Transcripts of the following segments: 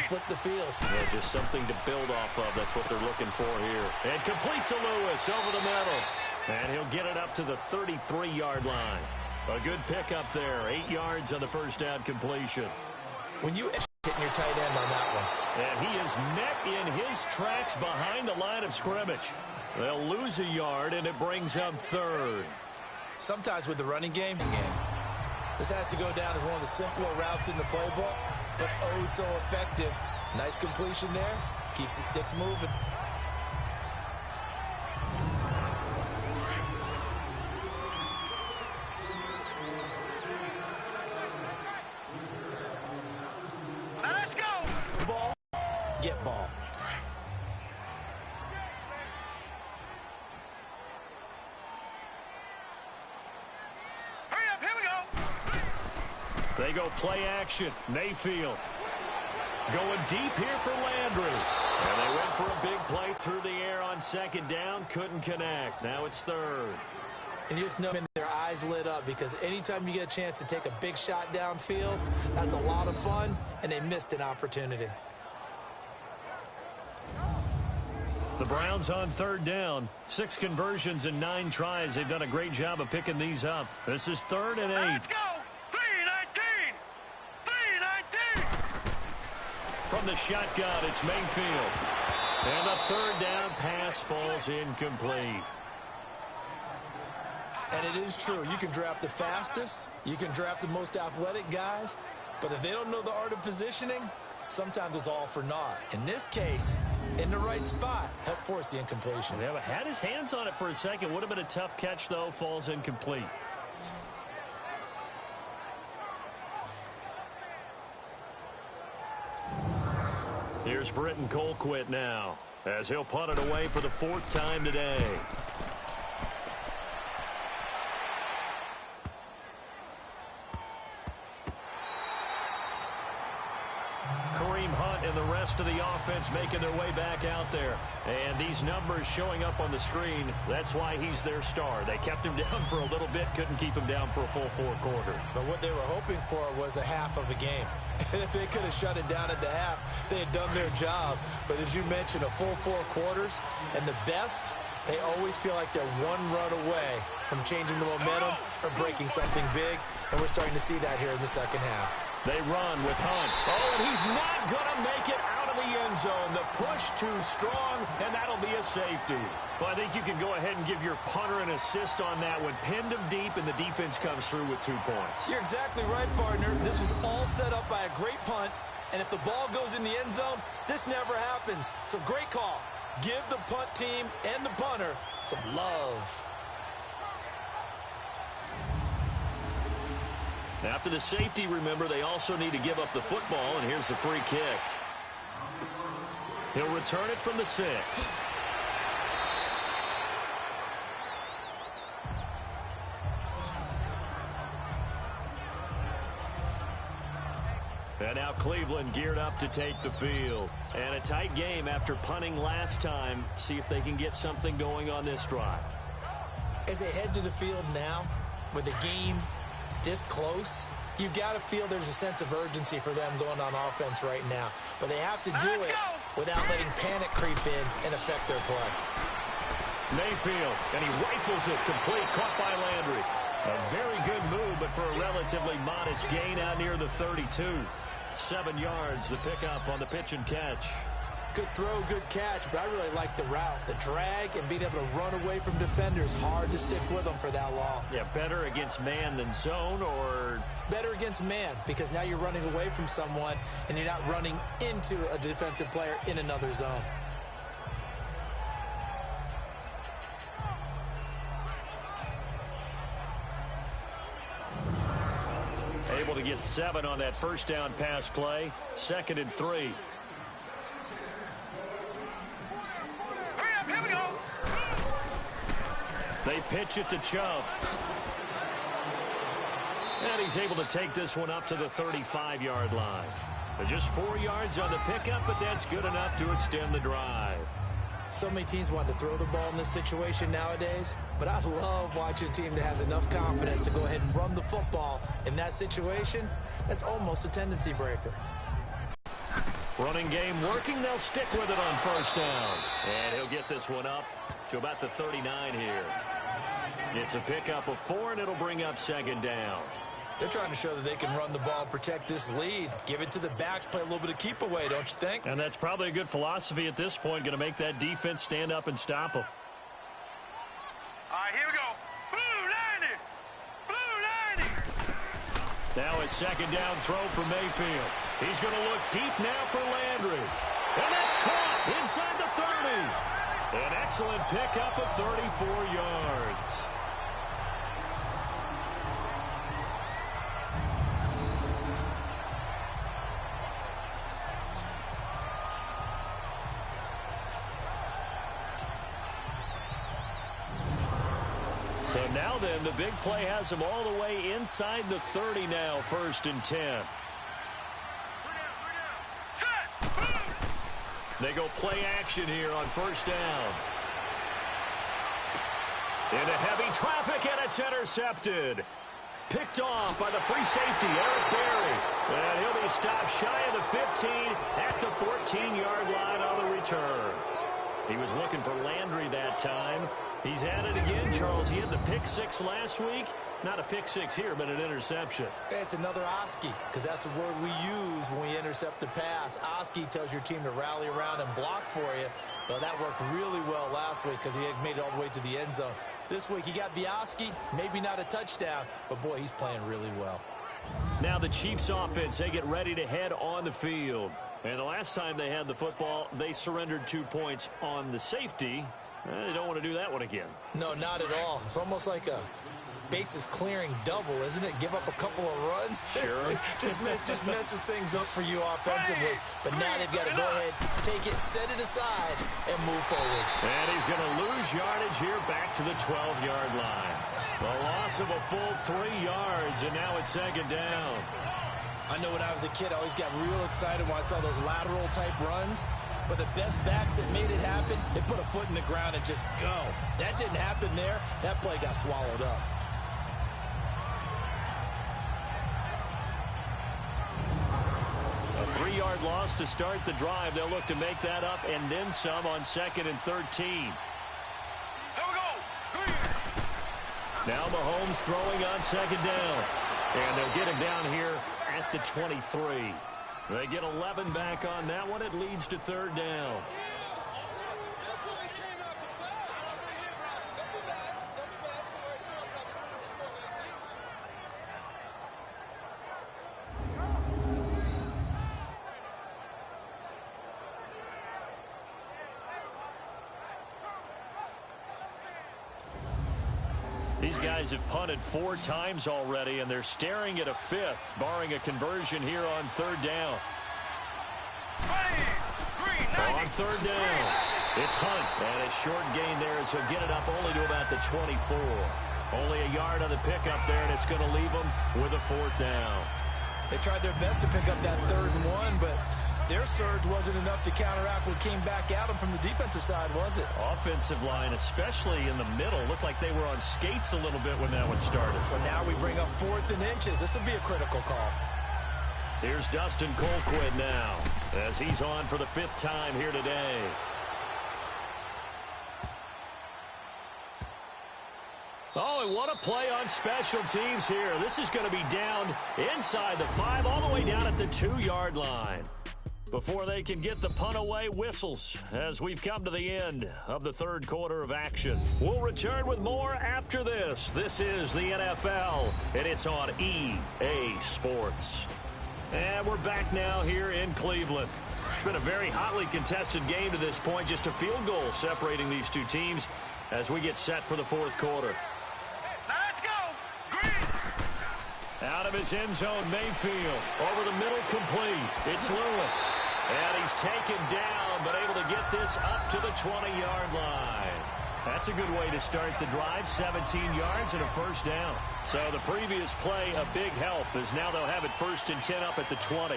flip the field. Yeah, just something to build off of. That's what they're looking for here. And complete to Lewis over the middle. And he'll get it up to the 33-yard line. A good pickup there. 8 yards on the first down completion. When you hitting your tight end on that one. And he is met in his tracks behind the line of scrimmage. They'll lose a yard, and it brings up third. Sometimes with the running game, this has to go down as one of the simpler routes in the playbook, but oh so effective. Nice completion there. Keeps the sticks moving. Now let's go. Ball. Get ball. Hurry up, here we go. They go play action. Mayfield going deep here for Landry. And they went for a big play through the air on second down. Couldn't connect. Now it's third. And you just know their eyes lit up because anytime you get a chance to take a big shot downfield, that's a lot of fun, and they missed an opportunity. The Browns on third down. 6 conversions and 9 tries. They've done a great job of picking these up. This is 3rd and 8. Let's go. 3-19. 3-19. From the shotgun, it's Mayfield. And the third down pass falls incomplete. And it is true. You can draft the fastest. You can draft the most athletic guys. But if they don't know the art of positioning, sometimes it's all for naught. In this case, in the right spot, helped force the incompletion. Yeah, but had his hands on it for a second. Would have been a tough catch, though. Falls incomplete. Here's Britton Colquitt now, as he'll punt it away for the 4th time today. Kareem Hunt and the rest of the offense making their way back out there. And these numbers showing up on the screen, that's why he's their star. They kept him down for a little bit, couldn't keep him down for a full 4 quarters. But what they were hoping for was a half of a game. And if they could have shut it down at the half, they had done their job. But as you mentioned, a full 4 quarters, and the best, they always feel like they're one run away from changing the momentum or breaking something big. And we're starting to see that here in the second half. They run with Hunt. Oh, and he's not going to make it out of the end zone. The push too strong, and that'll be a safety. Well, I think you can go ahead and give your punter an assist on that one. Pinned him deep, and the defense comes through with 2 points. You're exactly right, partner. This was all set up by a great punt, and if the ball goes in the end zone, this never happens. So great call. Give the punt team and the punter some love. After the safety, remember, they also need to give up the football, and here's the free kick. He'll return it from the 6. And now Cleveland geared up to take the field. And a tight game after punting last time. See if they can get something going on this drive. As they head to the field now, with the game this close, you've got to feel there's a sense of urgency for them going on offense right now. But they have to do it without letting panic creep in and affect their play. Mayfield, and he rifles it complete, caught by Landry. A very good move, but for a relatively modest gain out near the 32. 7 yards, the pickup on the pitch and catch. Good throw, good catch, but I really like the route. The drag and being able to run away from defenders, hard to stick with them for that long. Yeah, better against man than zone, or? Better against man, because now you're running away from someone and you're not running into a defensive player in another zone. Able to get 7 on that first down pass play. 2nd and 3. Here we go. They pitch it to Chubb. And he's able to take this one up to the 35-yard line. Just 4 yards on the pickup, but that's good enough to extend the drive. So many teams want to throw the ball in this situation nowadays, but I love watching a team that has enough confidence to go ahead and run the football. In that situation, that's almost a tendency breaker. Running game working. They'll stick with it on first down. And he'll get this one up to about the 39 here. It's a pickup of 4, and it'll bring up second down. They're trying to show that they can run the ball, protect this lead. Give it to the backs, play a little bit of keep away, don't you think? And that's probably a good philosophy at this point. Going to make that defense stand up and stop them. All right, here we go. Blue 90. Blue 90. Now a second down throw for Mayfield. He's going to look deep now for Landry. And that's caught inside the 30. An excellent pickup of 34 yards. So now then, the big play has them all the way inside the 30 now, 1st and 10. They go play action here on first down. Into heavy traffic, and it's intercepted. Picked off by the free safety, Eric Berry. And he'll be stopped shy of the 15 at the 14-yard line on the return. He was looking for Landry that time. He's had it again, Charles. He had the pick 6 last week. Not a pick 6 here, but an interception. It's another Oski, because that's the word we use when we intercept a pass. Oski tells your team to rally around and block for you. Well, that worked really well last week because he had made it all the way to the end zone. This week he got the Oski, maybe not a touchdown, but boy, he's playing really well. Now the Chiefs offense, they get ready to head on the field. And the last time they had the football, they surrendered 2 points on the safety. They don't want to do that one again. No, not at all. It's almost like a bases clearing double, isn't it? Give up a couple of runs. Sure. just messes things up for you offensively. But now they've got to go ahead, take it, set it aside, and move forward. And he's going to lose yardage here back to the 12-yard line. The loss of a full 3 yards, and now it's second down. I know when I was a kid, I always got real excited when I saw those lateral-type runs. But the best backs that made it happen, they put a foot in the ground and just go. That didn't happen there. That play got swallowed up. A 3-yard loss to start the drive. They'll look to make that up and then some on 2nd and 13. Here we go. Now Mahomes throwing on second down. And they'll get him down here at the 23. They get 11 back on that one. It leads to 3rd down. These guys have punted 4 times already, and they're staring at a 5th, barring a conversion here on 3rd down. On 3rd down, it's Hunt, and a short gain there as he'll get it up only to about the 24. Only a yard on the pickup there, and it's going to leave them with a 4th down. They tried their best to pick up that 3rd and 1, but their surge wasn't enough to counteract what came back at them from the defensive side, was it? Offensive line, especially in the middle, looked like they were on skates a little bit when that one started. So now we bring up 4th and inches. This will be a critical call. Here's Dustin Colquitt now as he's on for the 5th time here today. Oh, and what a play on special teams here. This is going to be down inside the 5, all the way down at the 2-yard line. Before they can get the punt away, whistles as we've come to the end of the 3rd quarter of action. We'll return with more after this. This is the NFL, and it's on EA Sports. And we're back now here in Cleveland. It's been a very hotly contested game to this point. Just a field goal separating these two teams as we get set for the 4th quarter. Let's go. Green. Out of his end zone, Mayfield. Over the middle, complete. It's Lewis. And he's taken down, but able to get this up to the 20-yard line. That's a good way to start the drive. 17 yards and a 1st down. So the previous play, a big help, as now they'll have it 1st and 10 up at the 20.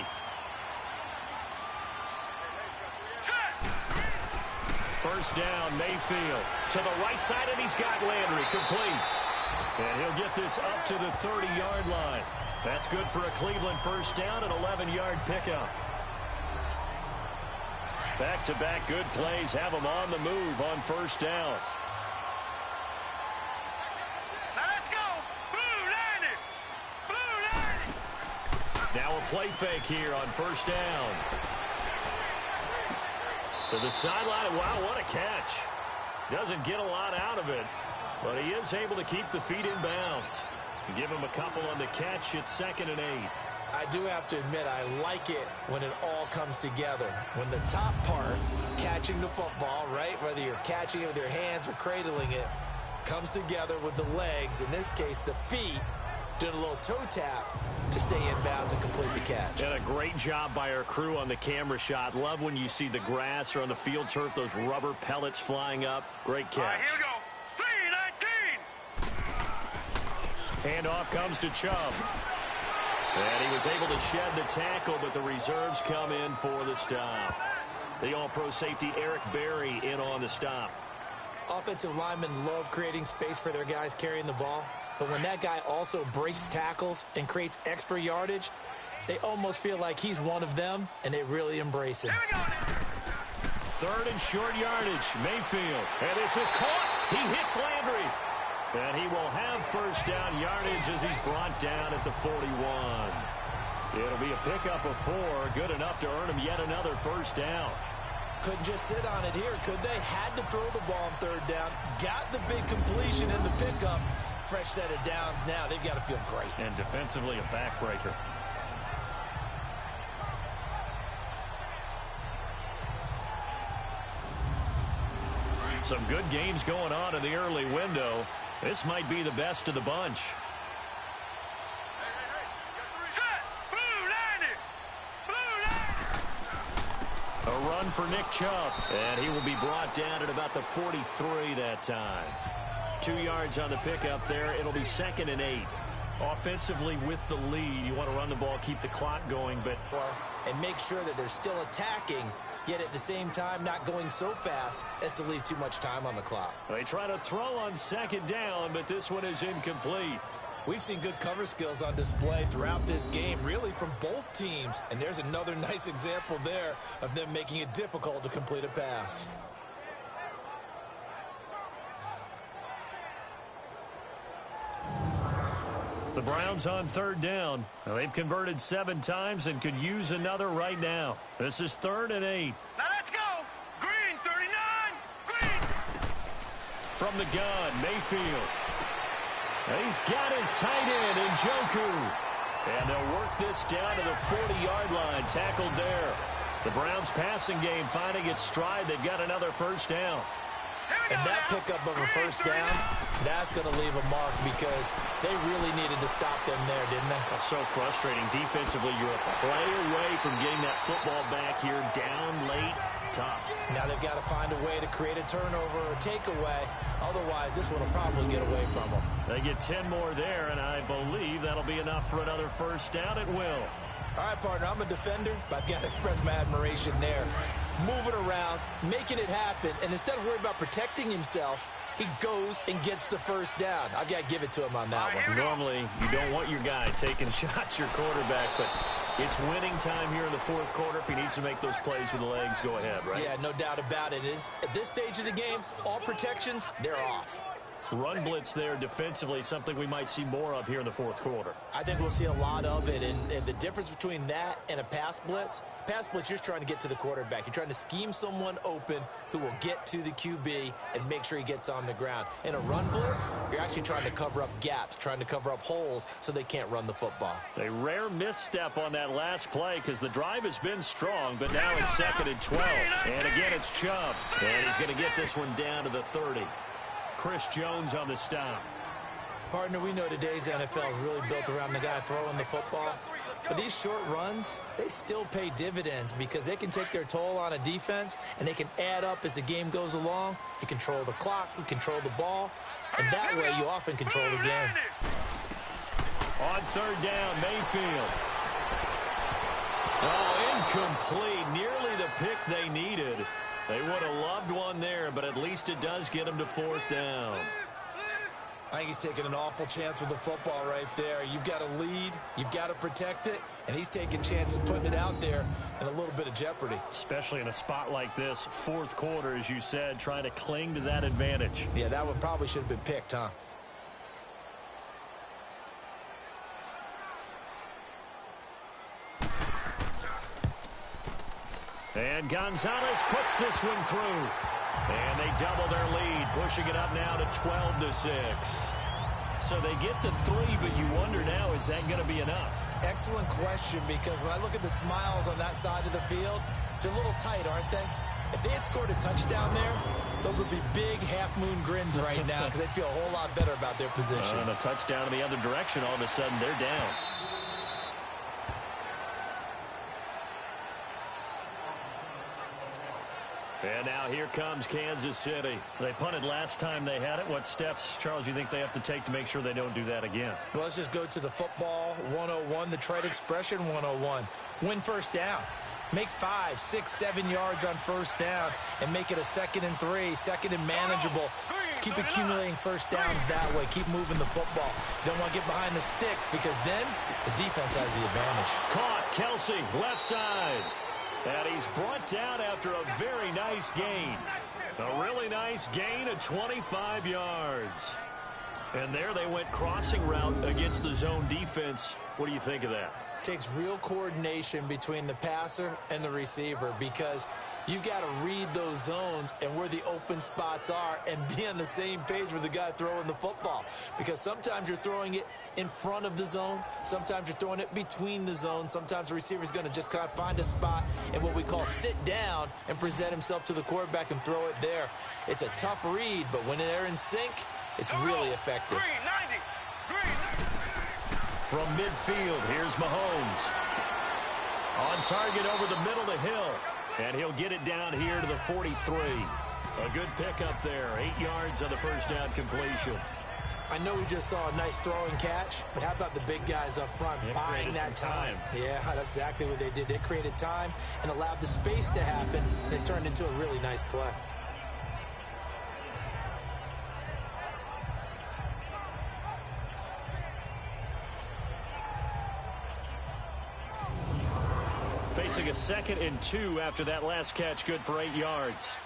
First down, Mayfield to the right side, and he's got Landry complete. And he'll get this up to the 30-yard line. That's good for a Cleveland 1st down, an 11-yard pickup. Back-to-back good plays have them on the move on first down. Now let's go. Blue line it. Blue line it. Now a play fake here on first down. To the sideline. Wow, what a catch. Doesn't get a lot out of it, but he is able to keep the feet in bounds. Give him a couple on the catch. It's 2nd and 8. I do have to admit, I like it when it all comes together. When the top part, catching the football, right, whether you're catching it with your hands or cradling it, comes together with the legs, in this case the feet, doing a little toe tap to stay in bounds and complete the catch. And a great job by our crew on the camera shot. Love when you see the grass or on the field turf, those rubber pellets flying up. Great catch. All right, here we go. 3-19. Handoff comes to Chubb. And he was able to shed the tackle, but the reserves come in for the stop. The all-pro safety Eric Berry in on the stop. Offensive linemen love creating space for their guys carrying the ball, but when that guy also breaks tackles and creates extra yardage, they almost feel like he's one of them, and they really embrace him. 3rd and short yardage. Mayfield. And this is caught. He hits Landry. And he will have first down yardage as he's brought down at the 41. It'll be a pickup of 4. Good enough to earn him yet another first down. Couldn't just sit on it here, could they? Had to throw the ball on 3rd down. Got the big completion in the pickup. Fresh set of downs now. They've got to feel great. And defensively, a backbreaker. Some good games going on in the early window. This might be the best of the bunch. Set. Blue line it. Blue line. A run for Nick Chubb. And he will be brought down at about the 43 that time. 2 yards on the pickup there. It'll be 2nd and 8. Offensively with the lead, you want to run the ball, keep the clock going, but and make sure that they're still attacking, yet at the same time not going so fast as to leave too much time on the clock. They try to throw on 2nd down, but this one is incomplete. We've seen good cover skills on display throughout this game, really from both teams, and there's another nice example there of them making it difficult to complete a pass. The Browns on 3rd down. Now, they've converted 7 times and could use another right now. This is 3rd and 8. Now let's go. Green 39. Green. From the gun, Mayfield. And he's got his tight end, Njoku. And they'll work this down to the 40-yard line. Tackled there. The Browns passing game finding its stride. They've got another first down. And that pickup of a first down, that's going to leave a mark because they really needed to stop them there, didn't they? Oh, so frustrating. Defensively, you're a play away from getting that football back here. Down late, tough. Now they've got to find a way to create a turnover or takeaway. Otherwise, this one will probably get away from them. They get 10 more there, and I believe that'll be enough for another first down. It will. All right, partner, I'm a defender, but I've got to express my admiration there. Moving around, making it happen, and instead of worrying about protecting himself, he goes and gets the first down. I've got to give it to him on that one. Normally, you don't want your guy taking shots, your quarterback, but it's winning time here in the 4th quarter. If he needs to make those plays with the legs, go ahead, right? Yeah, no doubt about it. At this stage of the game, all protections, they're off. Run blitz there defensively, something we might see more of here in the 4th quarter. I think we'll see a lot of it, and the difference between that and a pass blitz, you're just trying to get to the quarterback. You're trying to scheme someone open who will get to the QB and make sure he gets on the ground. In a run blitz, you're actually trying to cover up gaps, trying to cover up holes so they can't run the football. A rare misstep on that last play because the drive has been strong, but now it's 2nd and 12. And again, it's Chubb, and he's going to get this one down to the 30. Chris Jones on the stop. Partner, we know today's NFL is really built around the guy throwing the football. But these short runs, they still pay dividends because they can take their toll on a defense and they can add up as the game goes along. You control the clock, you control the ball, and that way you often control the game. On 3rd down, Mayfield. Oh, incomplete. Nearly the pick they needed. They would have loved one there, but at least it does get them to 4th down. I think he's taking an awful chance with the football right there. You've got to lead, you've got to protect it, and he's taking chances putting it out there in a little bit of jeopardy. Especially in a spot like this, fourth quarter, as you said, trying to cling to that advantage. Yeah, that one probably should have been picked, huh? And Gonzalez puts this one through. And they double their lead, pushing it up now to 12-6. So they get the 3, but you wonder now, is that going to be enough? Excellent question, because when I look at the smiles on that side of the field, they're a little tight, aren't they? If they had scored a touchdown there, those would be big half-moon grins right now because they'd feel a whole lot better about their position. And a touchdown in the other direction, all of a sudden they're down. And now here comes Kansas City. They punted last time they had it. What steps, Charles, you think they have to take to make sure they don't do that again? Well, let's just go to the football 101, the trade expression 101. Win first down. Make 5, 6, 7 yards on first down and make it a 2nd and 3, 2nd and manageable. Keep accumulating first downs that way. Keep moving the football. You don't want to get behind the sticks because then the defense has the advantage. Caught, Kelsey, left side. And he's brought down after a very nice gain. A really nice gain of 25 yards. And there they went crossing route against the zone defense. What do you think of that? Takes real coordination between the passer and the receiver because you've got to read those zones and where the open spots are and be on the same page with the guy throwing the football. Because sometimes you're throwing it in front of the zone. Sometimes you're throwing it between the zones. Sometimes the receiver's going to just kind of find a spot and what we call sit down and present himself to the quarterback and throw it there. It's a tough read, but when they're in sync, it's really effective. From midfield, here's Mahomes. On target over the middle to Hill. And he'll get it down here to the 43. A good pickup there. 8 yards on the first down completion. I know we just saw a nice throwing catch, but how about the big guys up front buying that time? Yeah, that's exactly what they did. They created time and allowed the space to happen, and it turned into a really nice play. Facing a 2nd and 2 after that last catch, good for 8 yards.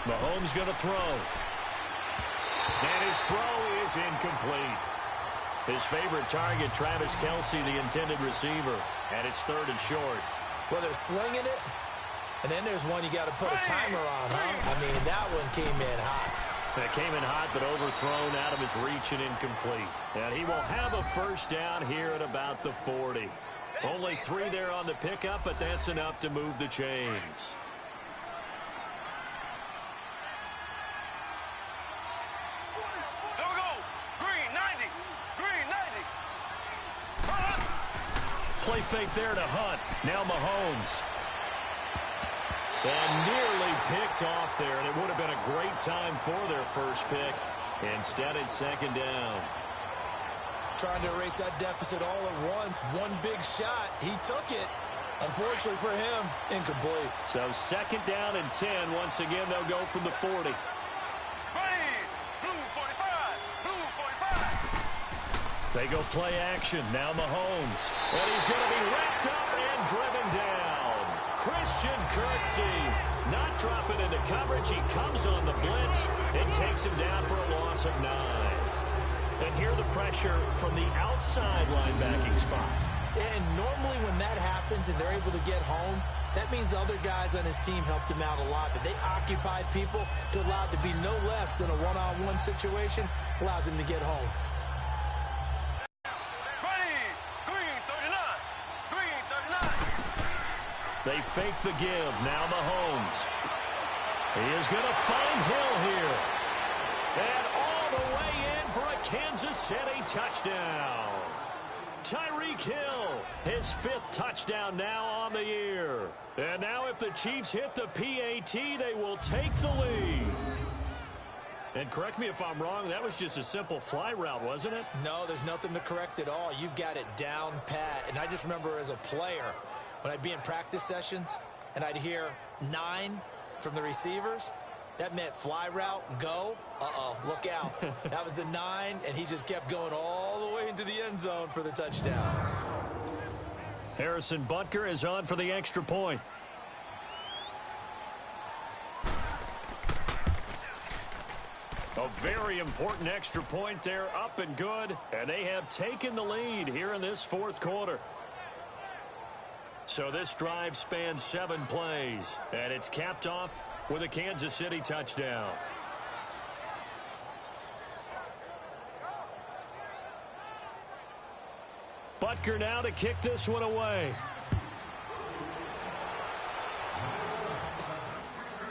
Mahomes going to throw. And his throw is incomplete. His favorite target, Travis Kelce, the intended receiver. And it's 3rd and short. Well, they're slinging it. And then there's one you got to put a timer on, huh? I mean, that one came in hot. That came in hot, but overthrown out of his reach and incomplete. And he will have a first down here at about the 40. Only 3 there on the pickup, but that's enough to move the chains. Play fake there to Hunt. Now Mahomes. And nearly picked off there, and it would have been a great time for their first pick. Instead, it's 2nd down. Trying to erase that deficit all at once. One big shot. He took it. Unfortunately for him, incomplete. So 2nd down and 10. Once again, they'll go from the 40. They go play action. Now Mahomes. And he's going to be wrapped up and driven down. Christian Kirksey not dropping into coverage. He comes on the blitz and takes him down for a loss of 9. And here the pressure from the outside linebacking spot. And normally when that happens and they're able to get home, that means the other guys on his team helped him out a lot. That they occupied people to allow it to be no less than a one-on-one situation allows him to get home. They fake the give. Now Mahomes. He is going to find Hill here. And all the way in for a Kansas City touchdown. Tyreek Hill, his 5th touchdown now on the year. And now if the Chiefs hit the PAT, they will take the lead. And correct me if I'm wrong, that was just a simple fly route, wasn't it? No, there's nothing to correct at all. You've got it down pat. And I just remember as a player, when I'd be in practice sessions and I'd hear 9 from the receivers. That meant fly route, go. Uh-oh, look out. That was the 9, and he just kept going all the way into the end zone for the touchdown. Harrison Butker is on for the extra point. A very important extra point there, up and good, and they have taken the lead here in this fourth quarter. So this drive spans 7 plays, and it's capped off with a Kansas City touchdown. Butker now to kick this one away.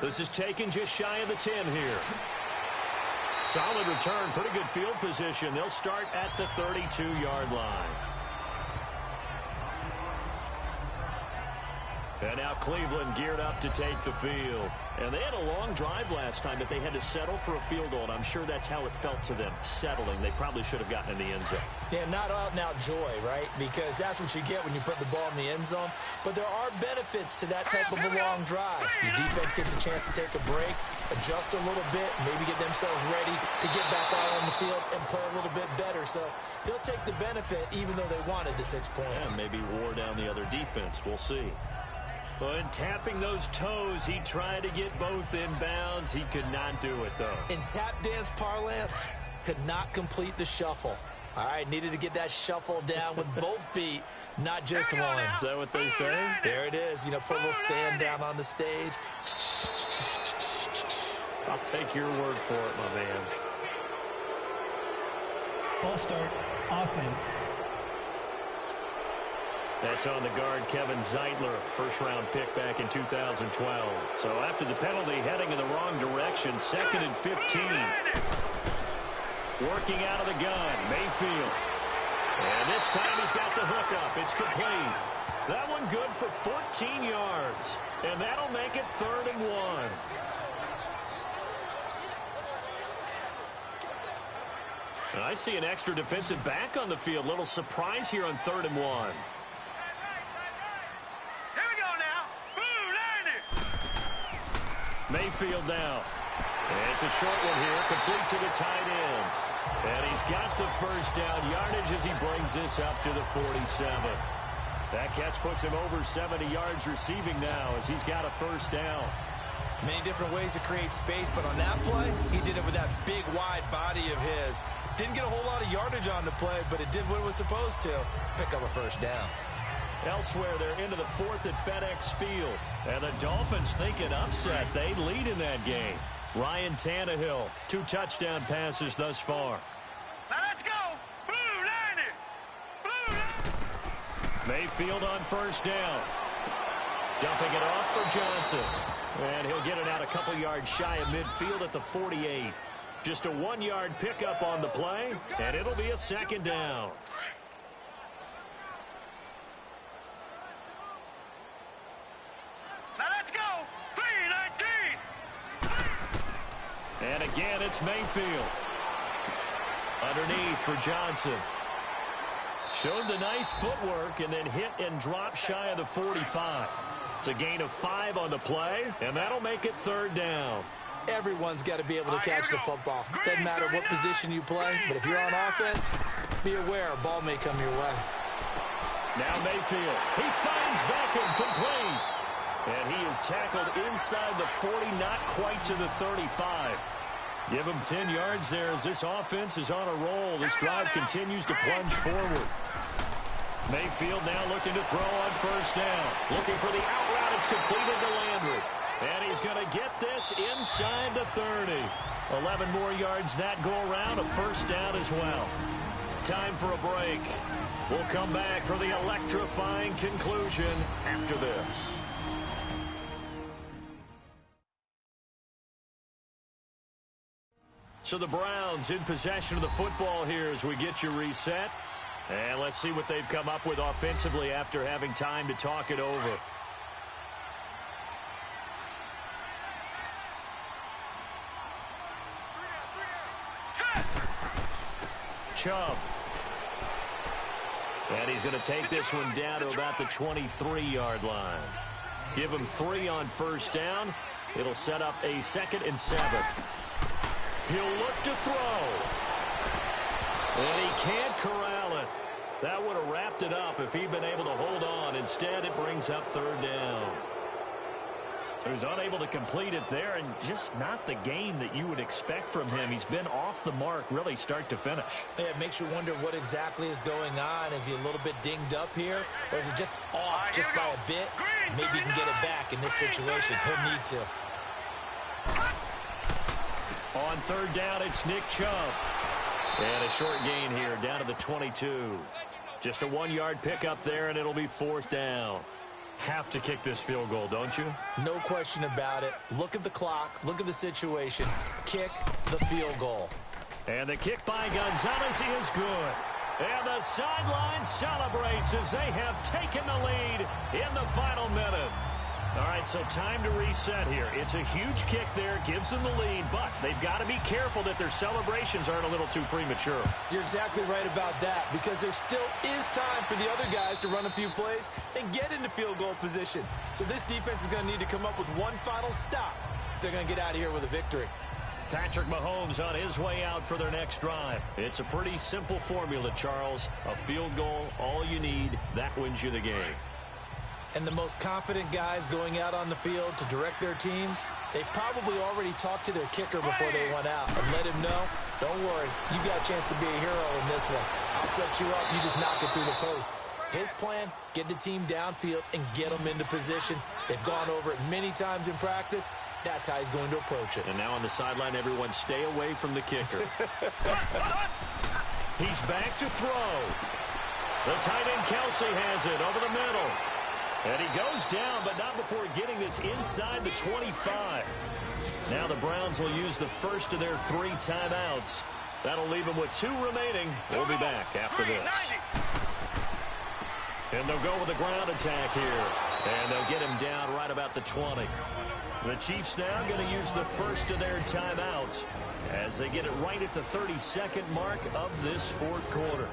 This is taken just shy of the 10 here. Solid return, pretty good field position. They'll start at the 32-yard line. And now Cleveland geared up to take the field. And they had a long drive last time, but they had to settle for a field goal. And I'm sure that's how it felt to them, settling. They probably should have gotten in the end zone. Yeah, not out-and-out joy, right? Because that's what you get when you put the ball in the end zone. But there are benefits to that type of a long drive. Your defense gets a chance to take a break, adjust a little bit, maybe get themselves ready to get back out on the field and play a little bit better. So they'll take the benefit even though they wanted the 6 points. And maybe wore down the other defense. We'll see. But tapping those toes, he tried to get both inbounds. He could not do it, though. In tap dance parlance, could not complete the shuffle. All right, needed to get that shuffle down with both feet, not just one. Is that what they say? There it is. You know, put a little sand down on the stage. I'll take your word for it, my man. False start, offense. That's on the guard, Kevin Zeitler, first-round pick back in 2012. So after the penalty, heading in the wrong direction, 2nd and 15. Working out of the gun, Mayfield. And this time he's got the hookup. It's complete. That one good for 14 yards. And that'll make it 3rd and 1. And I see an extra defensive back on the field. Little surprise here on 3rd and 1. Mayfield now. And it's a short one here, complete to the tight end. And he's got the first down yardage as he brings this up to the 47. That catch puts him over 70 yards receiving now as he's got a first down. Many different ways to create space, but on that play, he did it with that big, wide body of his. Didn't get a whole lot of yardage on the play, but it did what it was supposed to, pick up a first down. Elsewhere, they're into the 4th at FedEx Field. And the Dolphins thinking upset. They lead in that game. Ryan Tannehill, 2 touchdown passes thus far. Now let's go. Blue Liner. Blue Liner. Mayfield on first down. Dumping it off for Johnson. And he'll get it out a couple yards shy of midfield at the 48. Just a 1-yard pickup on the play, and it'll be a 2nd down. And again, it's Mayfield. Underneath for Johnson. Showed the nice footwork and then hit and drop shy of the 45. It's a gain of 5 on the play, and that'll make it 3rd down. Everyone's got to be able to catch the football. Doesn't matter what position you play, but if you're on offense, be aware a ball may come your way. Now Mayfield. He finds Beckham complete. And he is tackled inside the 40, not quite to the 35. Give him 10 yards there as this offense is on a roll. This drive continues to plunge forward. Mayfield now looking to throw on first down. Looking for the out route. It's completed to Landry. And he's going to get this inside the 30. 11 more yards that go around. A first down as well. Time for a break. We'll come back for the electrifying conclusion after this. So the Browns in possession of the football here as we get you reset. And let's see what they've come up with offensively after having time to talk it over. Chubb. And he's going to take this one down to about the 23-yard line. Give him 3 on first down. It'll set up a 2nd and 7. He'll look to throw. And he can't corral it. That would have wrapped it up if he'd been able to hold on. Instead, it brings up 3rd down. So he's unable to complete it there, and just not the game that you would expect from him. He's been off the mark really start to finish. Yeah, it makes you wonder what exactly is going on. Is he a little bit dinged up here, or is it just off just by a bit? Maybe he can get it back in this situation. He'll need to. On 3rd down, it's Nick Chubb. And a short gain here down to the 22. Just a 1-yard pickup there, and it'll be 4th down. Have to kick this field goal, don't you? No question about it. Look at the clock. Look at the situation. Kick the field goal. And the kick by Gonzalez is good. And the sideline celebrates as they have taken the lead in the final minute. All right, so time to reset here. It's a huge kick there, gives them the lead, but they've got to be careful that their celebrations aren't a little too premature. You're exactly right about that, because there still is time for the other guys to run a few plays and get into field goal position. So this defense is going to need to come up with one final stop if they're going to get out of here with a victory. Patrick Mahomes on his way out for their next drive. It's a pretty simple formula, Charles. A field goal, all you need, that wins you the game. And the most confident guys going out on the field to direct their teams, they've probably already talked to their kicker before they went out and let him know, don't worry, you got a chance to be a hero in this one. I'll set you up, you just knock it through the post. His plan, get the team downfield and get them into position. They've gone over it many times in practice. That's how he's going to approach it. And now on the sideline, everyone stay away from the kicker. He's back to throw. The tight end Kelsey has it over the middle. And he goes down, but not before getting this inside the 25. Now the Browns will use the first of their 3 timeouts. That'll leave them with 2 remaining. We'll be back after this. And they'll go with the ground attack here. And they'll get him down right about the 20. The Chiefs now going to use the first of their timeouts as they get it right at the 32nd mark of this 4th quarter.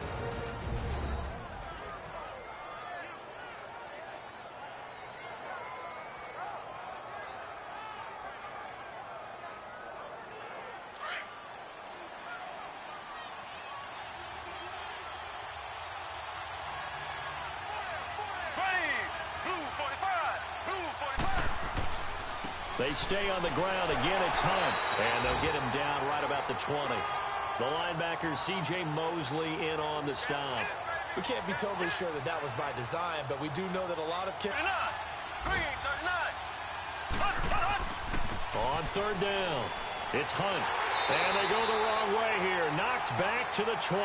They stay on the ground. Again, it's Hunt. And they'll get him down right about the 20. The linebacker, C.J. Mosley, in on the stop. We can't be totally sure that that was by design, but we do know that a lot of kickers... On 3rd down, it's Hunt. And they go the wrong way here. Knocked back to the 20.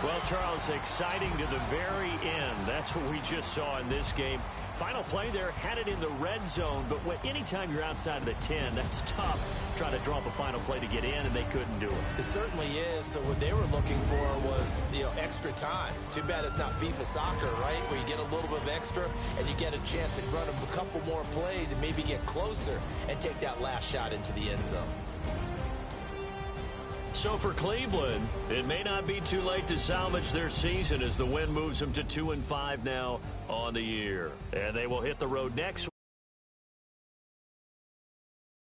Well, Charles, exciting to the very end. That's what we just saw in this game. Final play there, had it in the red zone, but anytime you're outside of the 10, that's tough trying to draw up a final play to get in, and they couldn't do it. It certainly is. So what they were looking for was, extra time. Too bad it's not FIFA soccer, right, where you get a little bit of extra and you get a chance to run a couple more plays and maybe get closer and take that last shot into the end zone. So for Cleveland, it may not be too late to salvage their season as the win moves them to 2-5 now on the year. And they will hit the road next